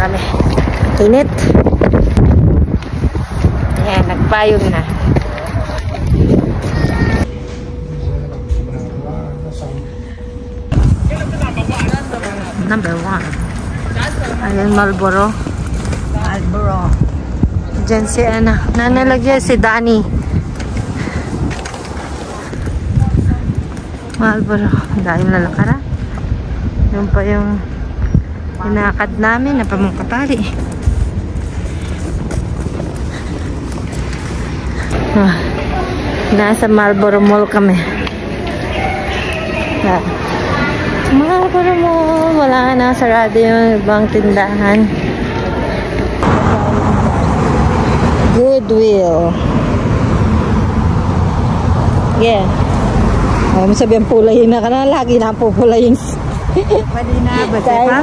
kami. Init. Ayan, nagpayong na. Number 1. Ayan, Marlboro. Marlboro. Diyan si Ana. Nanalagyan si Danny. Marlboro. Dahil lalakara. Yung pa yung inakad namin na pamangkapali. Nasa Marlboro Mall kami. Marlboro Mall. Wala na. Sarado yung ibang tindahan. Goodwill. Yeah. Ay, masabi ang pulayin na ka na. Lagi na pupulayin. Pwede na. Basta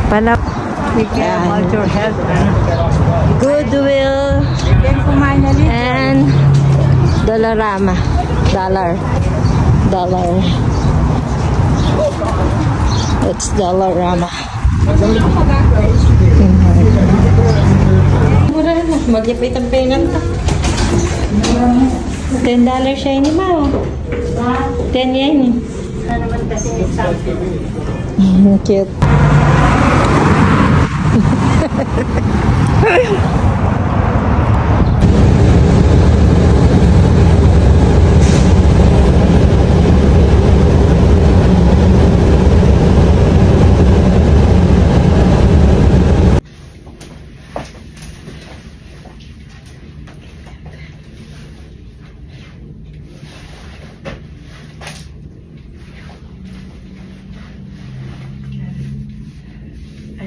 Pala. take care about your health. Goodwill. And Dollarama. Dollar. It's Dollarama. Mura na. Magyapit ang pengan ka. $10 siya ini ma. 10 yen. Ano naman kasi Cute.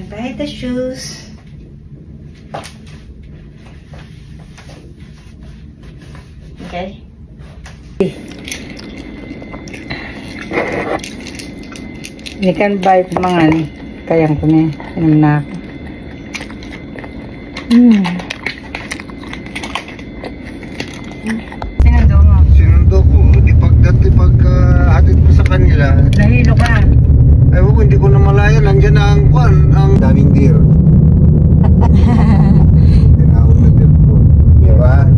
Buy the shoes. Okay. You can buy mga ni. Kayang ko na. Inom na ako. Sinundo ko. Di pagka-hatid ko sa kanila. Nahilo ka. Ewan ko, hindi ko na malaya. Nandiyan na ang kwan. Ang daming deer. Tinawag na deer po. Diba?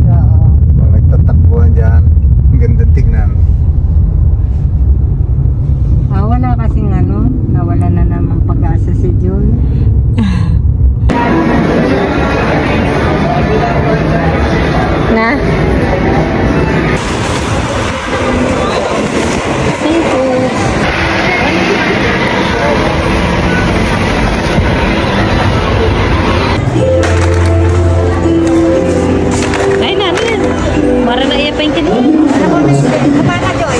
Pag nagtatakbuhan dyan, ang ganda tignan. Wala kasing ano, nawala na naman pag-asa si June. Na? Thank you. Ay, namin. Mara na iya pa yung kanina. Ano ko na siya? Kumana, Joy.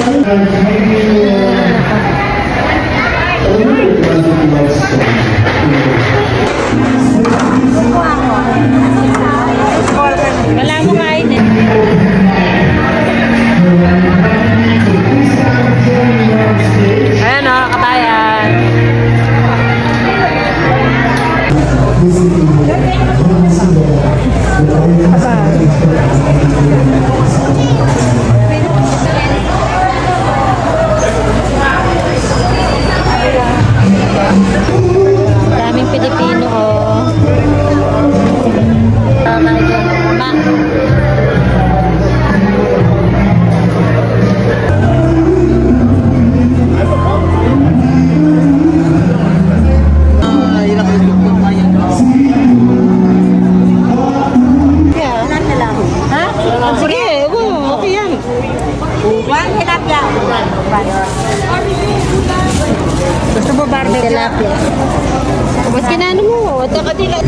Wala mo kain eh. Ayan o, kabayan. Daming Pilipino o. Gusto mo barbecue? Tilapia. Ba't kinano mo? Ito ka dila.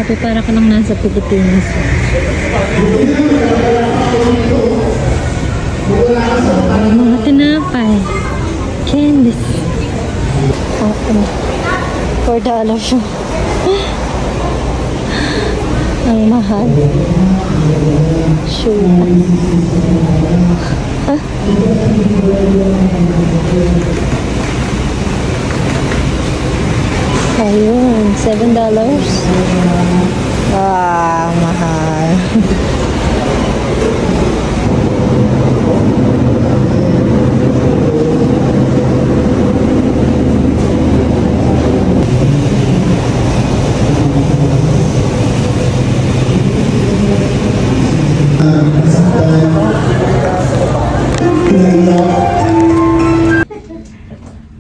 So, para ka lang nasa Pilipinas. Mga tinapay. Candies. Okay. $4 siya. Ang mahal. Sure. Ayun, $7. Ah, mahal.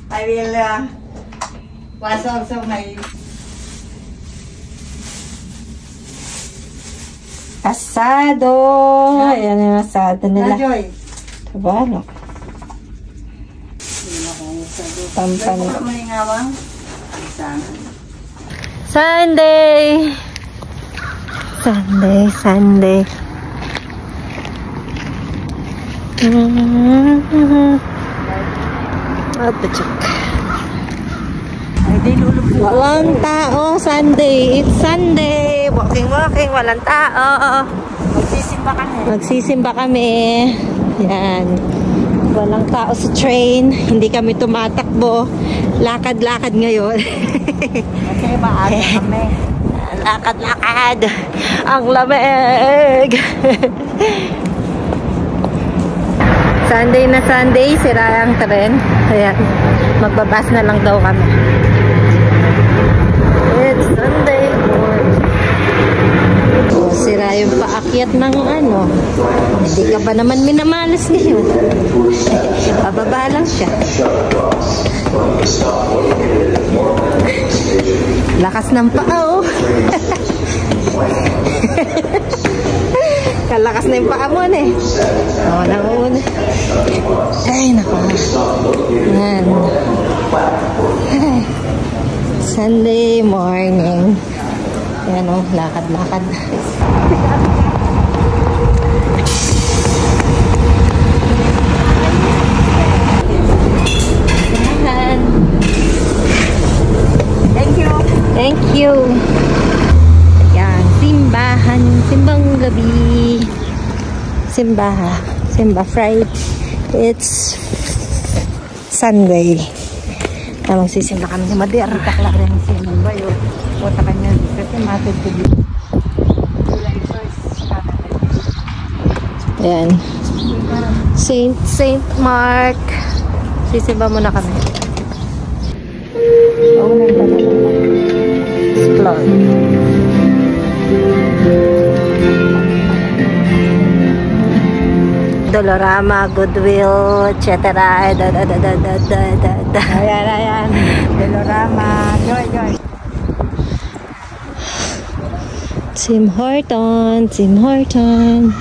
I will was also my Asado! Ayan yung asado nila. Joy. Diba, no? Pampan. Sunday! Sunday, Sunday. Walang tao, Sunday. It's Sunday. Walking, walang tao. Magsisimba kami. Magsisimba kami. Yan. Walang tao sa train. Hindi kami tumatakbo. Lakad-lakad ngayon. Kasi maaga kami. Lakad-lakad. Ang lamig. Sunday na Sunday, sira ang tren. Ayan. Magbabas na lang daw kami. It's Sunday morning. Sira yung paakyat ng ano. Hindi ka ba naman minamalas ngayon? Bababa lang siya. Lakas ng paa, oh. Kalakas na yung paa mo, eh. Oo, nauna. Ay, naku. Yan. Ay. Sunday morning. Yan, oh. Lakad-lakad. Thank you. Thank you. Yan, simbahan, simbang gabi. Simba Friday. It's Sunday. Na magsisimba kami ni Mader. Takla rin simba yun. Wata kanya. Kasi matid ko dito. Ayan. Saint Mark. Sisimba muna kami. Explore. Dolorama, Goodwill, etc. Ayan. Dolorama. Joy. Tim Hortons. Ayan,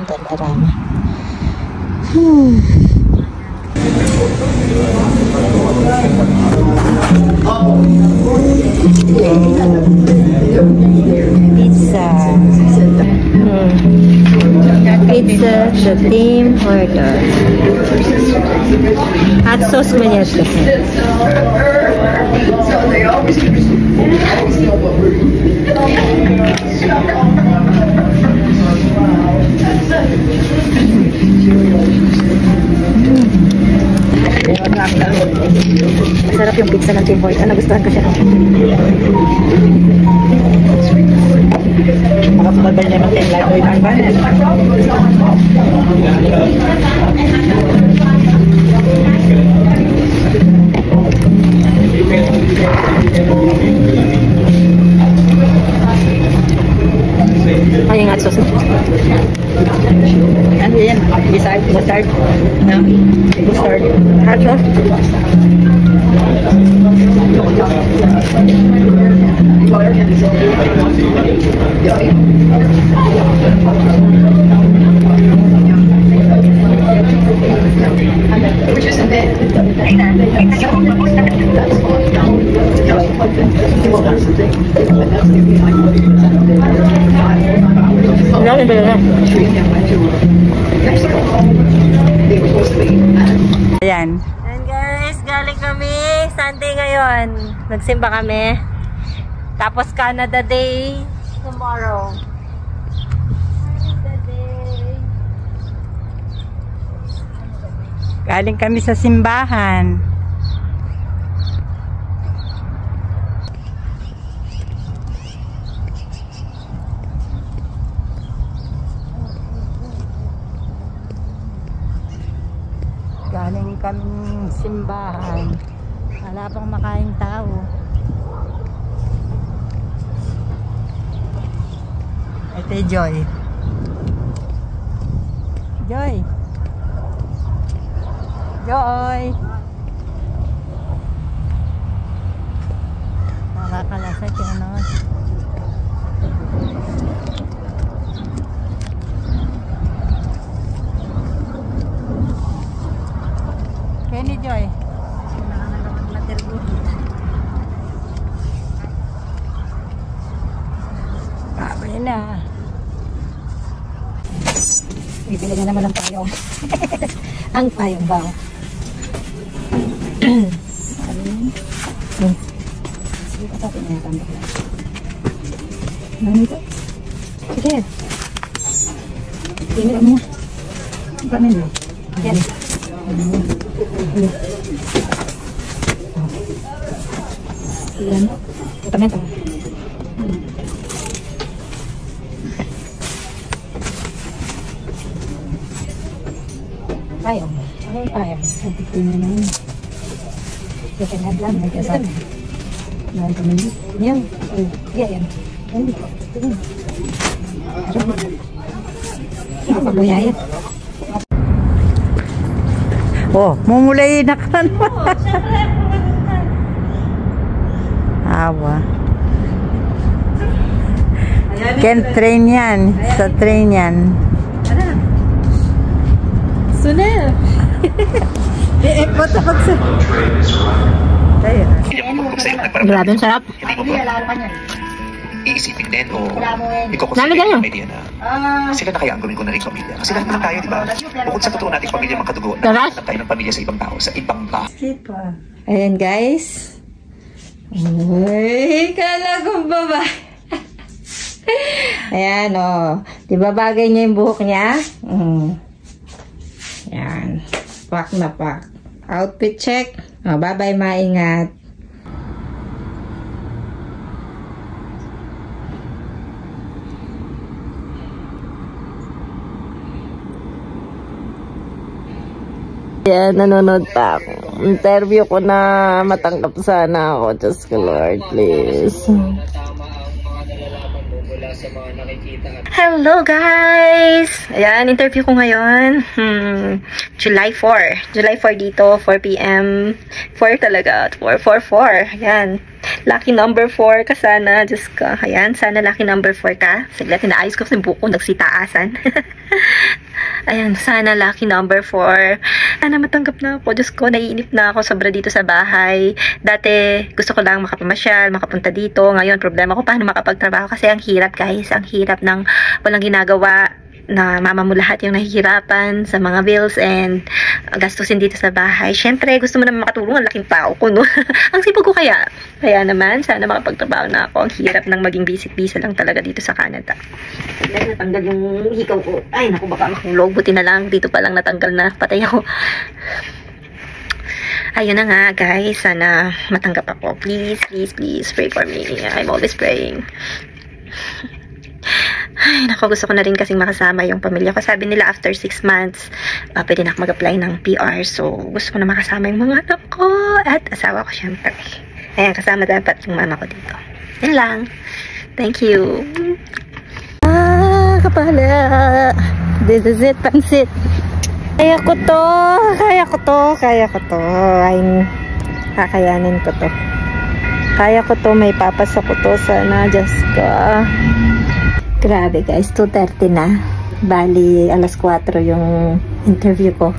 Dolorama. Pizza, the Tim Hortons. Hot sauce man yan siya. Masarap yung pizza ng Tim Hortons. Nagustuhan ko siya. Makapagdal niya ng live ng banan. Ay, yung hot sauce. Ano yan? Mustard. No? Mustard. Hot sauce. Ayan. And guys, galing kami. Sunday ngayon. Nagsimba kami. Tapos Canada Day tomorrow. Canada Day. Galing kami sa simbahan. Galing kaming simbahan. Wala pang makaing tao. Ito Joy. Joy. Joy. Nakakalasay yung ano. Kenny Joy. Pabili na. Bibili na naman ang payong. Ang payong ba? Sige ka tapos na yung tambak lang. Ano ito? Sige. Pinit mo. Ang kamin mo. Yan. Ilan? Ito. Payong. Ano yung payong? Ito na naman. Second hand lang. May kasama. Meron kami dito. Yan. Yan. Yan. Pagbuyayan. Oh, mumulay na ka naman. Awa. Can train yan. Sa train yan. Sunel. Iikot sa pagsa. Tayo. Grabe, ang sarap. Iisipin din o Nalagay iko-consider yun. yung idea na sila na kaya ang gawin ko na rin pamilya. Kasi lahat naman tayo, di ba? Bukod sa totoo nating pamilya makadugo, Taras? nagtatanap tayo ng pamilya sa ibang tao, sa ibang bahay. Ayan guys. Uy, kala kong babae. Ayan o. Oh. Diba bagay niya yung buhok niya? Ayan. Pak na pak. Outfit check. Oh, bye-bye, maingat. Yan, nanonood pa ako. Interview ko na matanggap sana ako. Diyos ko Lord, please. Hello guys! Ayan, interview ko ngayon. July 4. July 4 dito, 4 p.m. 4 talaga. 4. Ayan. Lucky number 4 ka sana. Diyos ko. Ayan, sana lucky number 4 ka. Saglit, inaayos ko sa buko. Nagsitaasan. Ayan, sana lucky number 4. Sana matanggap na ako. Diyos ko, naiinip na ako sobra dito sa bahay. Dati, gusto ko lang makapamasyal, makapunta dito. Ngayon, problema ko paano makapagtrabaho kasi ang hirap guys. Ang hirap ng walang ginagawa na mama mo lahat yung nahihirapan sa mga bills and gastusin dito sa bahay. Siyempre, gusto mo naman makatulong. Ang laking tao ko, no? Ang sipag ko kaya. Kaya naman, sana makapagtrabaho na ako. Ang hirap ng maging basic-bisa lang talaga dito sa Canada. Dahil natanggal yung hikaw ko. Ay, naku, baka makulog. Buti na lang. Dito pa lang natanggal na. Patay ako. Ayun na nga, guys. Sana matanggap ako. Please, please, please pray for me. I'm always praying. Ay, naku, gusto ko na rin kasing makasama yung pamilya ko. Sabi nila after 6 months, pwede na ako mag-apply ng PR. So, gusto ko na makasama yung mga anak ko at asawa ko syempre. Ayan, kasama dapat yung mama ko dito. Yan lang. Thank you. Kapala. This is it, pansit. Kaya ko to. Ay, kakayanin ko to. Kaya ko to, may papasok ko to. Sana, Diyos ko. Grabe guys, 2:30 na. Bali, alas 4 yung interview ko.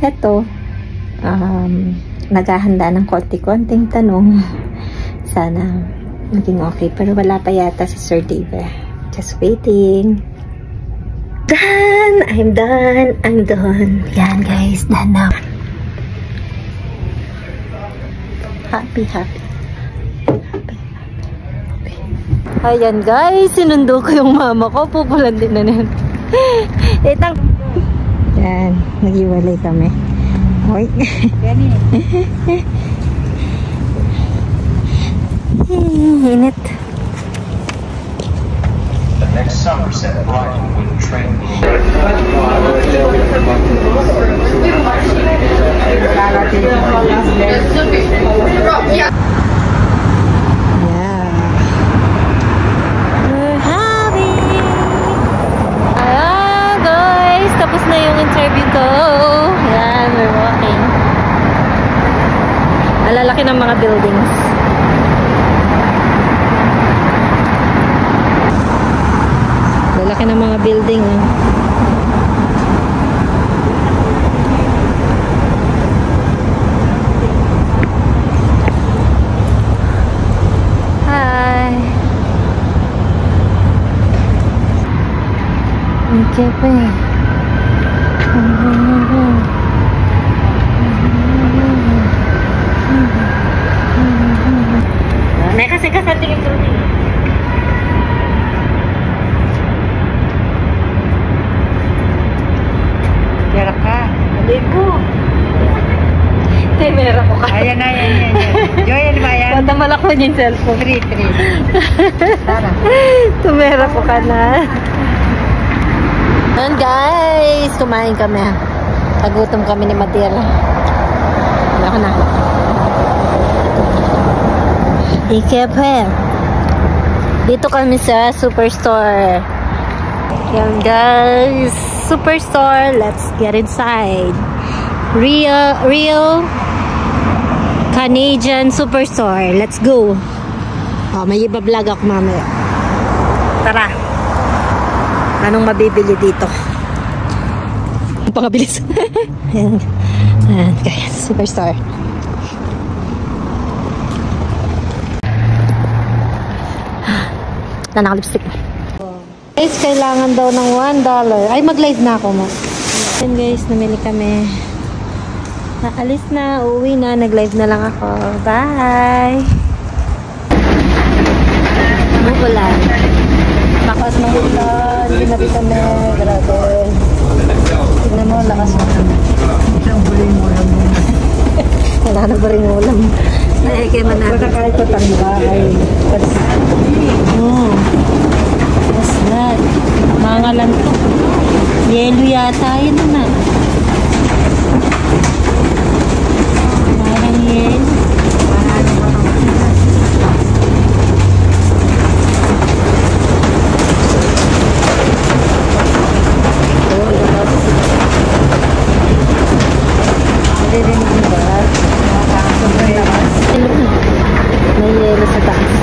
Eto, naghahanda ng konti-konting tanong. Sana maging okay. Pero wala pa yata si Sir Dave. Just waiting. Done! I'm done. I'm done. Yan guys, done now. Happy. Ayan guys, sinundo ko yung mama ko. Pupulan din na yan. Yan, nag-iwalay kami. Hoy. Init. The next Somerset Brighton will train. Tapos na yung interview ko. Yan, we're walking. Alalaki ng mga buildings. Lalaki ng mga building. Hi. Okay pa eh. May kasi tingin ko rin. Meron ka. Maliit ko. Meron ko ka. Ayan. Joy, ano ba yan? Patamalak mo niya yung cellphone. 3. Tara. Tumera ko ka na. Ayan guys, kumain kami. Pagutom kami ni Matil. Wala ko na. Ikepe. Dito kami sa Superstore. Yan guys, Superstore. Let's get inside. Real Canadian Superstore. Let's go. Oh, may iba-vlog ako mamaya. Tara. Anong mabibili dito? Pangabilis. Ayan. Ayan guys, Superstore. Naka-lipstick. Guys, kailangan daw ng $1. Ay, mag-live na ako mo. Ayan guys, namili kami. Naalis na, uuwi na. Nag-live na lang ako. Bye! Umuulan. Lakas ng ulan. Ginabi kami. Grabe. Tignan mo, lakas ng ulan. Wala na ba rin ulam? Ay, kaya manapit. Wala kahit patangga. What's that? Mangalan to. Yelo yata. Yun na. Parang yelo. May yelo sa taas.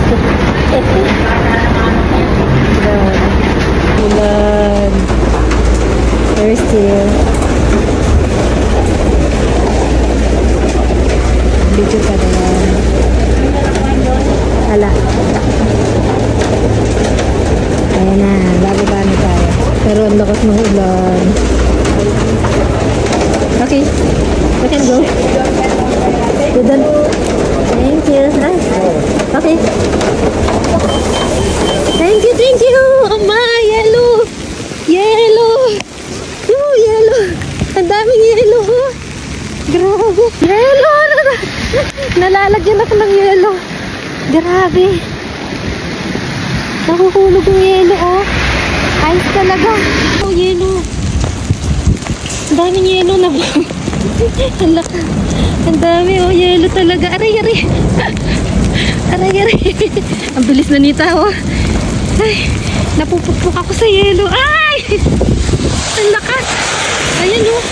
Ulan. There's still. Video pa rin. Hala. Ayan na. Bababa na tayo. Pero ang lakas ng ulan. Okay. We can go. We're done. Thank you. Hi. Okay. Thank you. Ama, yellow. Yellow. Oh, yellow. Ang daming yellow. Grabe. Yellow. Nalalagyan ako ng yellow. Grabe. Nakukulog yung yellow, oh. Ice talaga. Oh, yellow. Ang daming yellow na ba? Ang dami, oh. Yellow talaga. Aray. Ang bilis na nita, oh. Ay, napupukpuk ako sa yellow. Ay! Ang lakas. Ayan, oh.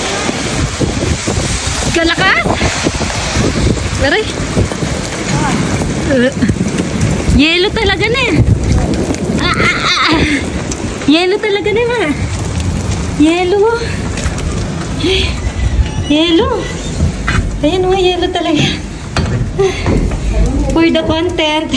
Kalakas. Aray. Yellow talaga na. Yellow talaga na, ma. Yellow. Yellow. Ayan, oh. Yellow talaga. For the content.